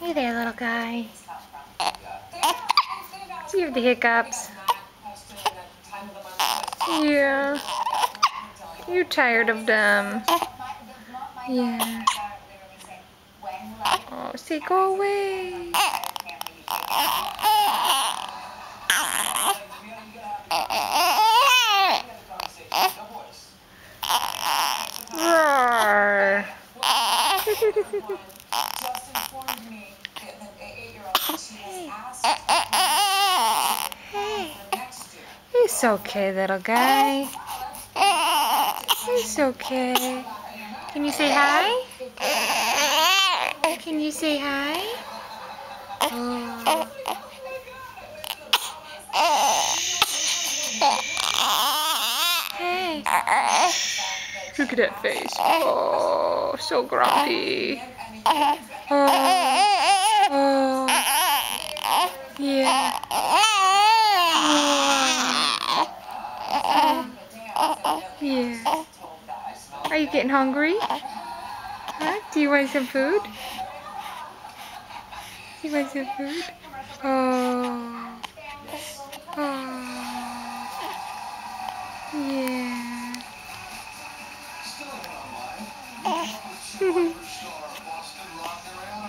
Hey there, little guy. Do you have the hiccups? Yeah. You're tired of them. Yeah. Oh, say go away. Roar. Hey. It's okay, little guy. It's okay. Can you say hi? Can you say hi? Oh. Hey. Look at that face. Oh, so grumpy. Oh. Oh. Yeah. Yeah. Are you getting hungry? Huh? Do you want some food? Do you want some food? Oh. Oh. Yeah.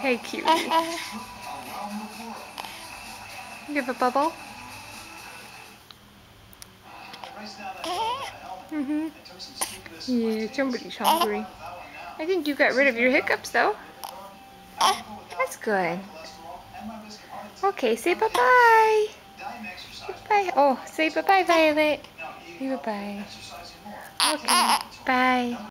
Hey, cutie. You have a bubble? Yeah, somebody's hungry. I think you got rid of your hiccups, though. That's good. Okay, say bye-bye. Bye. Oh, say bye-bye, Violet. Say bye-bye. Okay, bye.